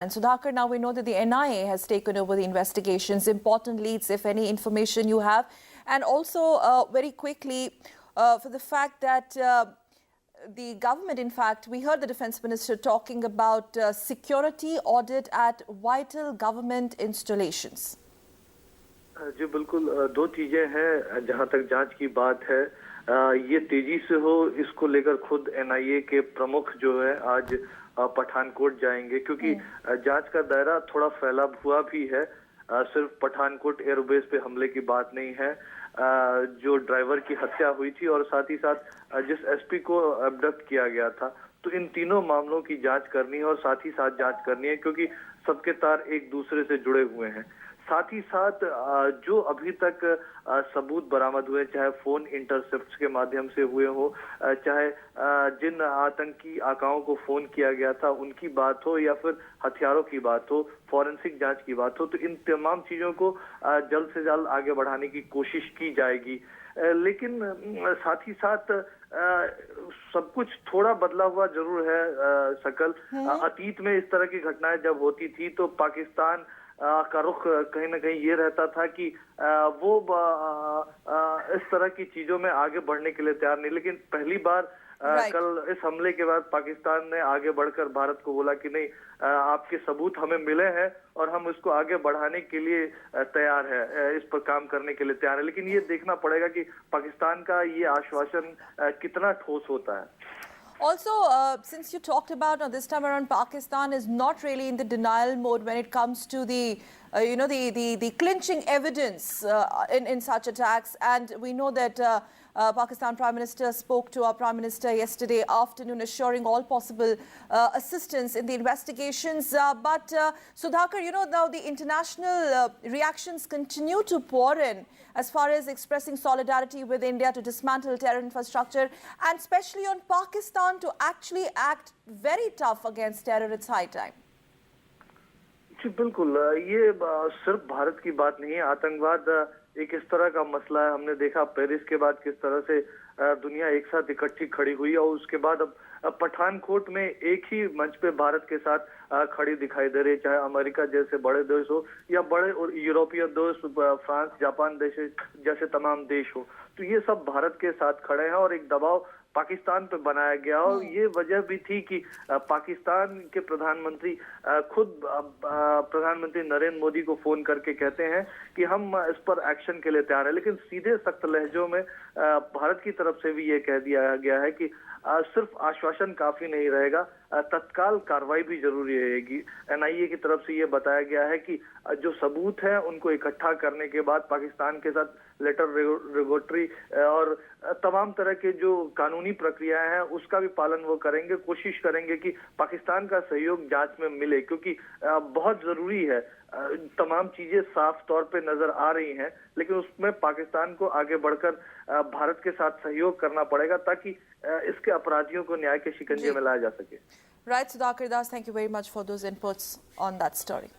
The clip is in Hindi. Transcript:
And Sudhakar, now we know that the NIA has taken over the investigations. Important leads, if any information you have. And also, very quickly, for the fact that the government, in fact, we heard the Defence Minister talking about security audit at vital government installations. जी बिल्कुल, दो चीजें हैं जहां तक जांच की बात है। ये तेजी से हो, इसको लेकर खुद एनआईए के प्रमुख जो है आज पठानकोट जाएंगे, क्योंकि जांच का दायरा थोड़ा फैला हुआ भी है। सिर्फ पठानकोट एयरबेस पे हमले की बात नहीं है, जो ड्राइवर की हत्या हुई थी और साथ ही साथ जिस एसपी को अबडक्ट किया गया था, तो इन तीनों मामलों की जांच करनी है और साथ ही साथ जांच करनी है, क्योंकि सबके तार एक दूसरे से जुड़े हुए हैं। साथ ही साथ जो अभी तक सबूत बरामद हुए, चाहे फोन इंटरसेप्ट के माध्यम से हुए हो, चाहे जिन आतंकी आकाओं को फोन किया गया था उनकी बात हो, या फिर हथियारों की बात हो, फॉरेंसिक जांच की बात हो, तो इन तमाम चीजों को जल्द से जल्द आगे बढ़ाने की कोशिश की जाएगी। लेकिन साथ ही साथ सब कुछ थोड़ा बदला हुआ जरूर है सकल। अतीत में इस तरह की घटनाएं जब होती थी तो पाकिस्तान का रुख कहीं ना कहीं ये रहता था कि वो इस तरह की चीजों में आगे बढ़ने के लिए तैयार नहीं। लेकिन पहली बार कल इस हमले के बाद पाकिस्तान ने आगे बढ़कर भारत को बोला कि नहीं, आपके सबूत हमें मिले हैं और हम इसको आगे बढ़ाने के लिए तैयार है, इस पर काम करने के लिए तैयार है। लेकिन ये देखना पड़ेगा कि पाकिस्तान का ये आश्वासन कितना ठोस होता है। Also, since you talked about this time around, Pakistan is not really in the denial mode when it comes to the the clinching evidence in such attacks. And we know that Pakistan Prime Minister spoke to our Prime Minister yesterday afternoon, assuring all possible assistance in the investigations. But Sudhakar, now the international reactions continue to pour in as far as expressing solidarity with India to dismantle terror infrastructure, and especially on Pakistan to actually act very tough against terror. It's high time. जी बिल्कुल, ये सिर्फ भारत की बात नहीं है। आतंकवाद एक इस तरह का मसला है। हमने देखा पेरिस के बाद किस तरह से दुनिया एक साथ इकट्ठी खड़ी हुई, और उसके बाद अब पठानकोट में एक ही मंच पे भारत के साथ खड़ी दिखाई दे रही है। चाहे अमेरिका जैसे बड़े देश हो या बड़े यूरोपीय देश, फ्रांस, जापान जैसे तमाम देश हो, तो ये सब भारत के साथ खड़े हैं और एक दबाव पाकिस्तान पे बनाया गया। और ये वजह भी थी कि पाकिस्तान के प्रधानमंत्री खुद प्रधानमंत्री नरेंद्र मोदी को फोन करके कहते हैं कि हम इस पर एक्शन के लिए तैयार है। लेकिन सीधे सख्त लहजों में भारत की तरफ से भी ये कह दिया गया है कि सिर्फ आश्वासन काफी नहीं रहेगा, तत्काल कार्रवाई भी जरूरी रहेगी। एनआईए की तरफ से ये बताया गया है कि जो सबूत हैं उनको इकट्ठा करने के बाद पाकिस्तान के साथ लेटर रेगुलेटरी और तमाम तरह के जो कानूनी प्रक्रियाएं हैं उसका भी पालन वो करेंगे। कोशिश करेंगे कि पाकिस्तान का सहयोग जांच में मिले, क्योंकि बहुत जरूरी है। तमाम चीजें साफ तौर पे नजर आ रही हैं, लेकिन उसमें पाकिस्तान को आगे बढ़कर भारत के साथ सहयोग करना पड़ेगा ताकि इसके अपराधियों को न्याय के शिकंजे में लाया जा सके। Right, Sudhakar Das, thank you very much for those inputs on that story.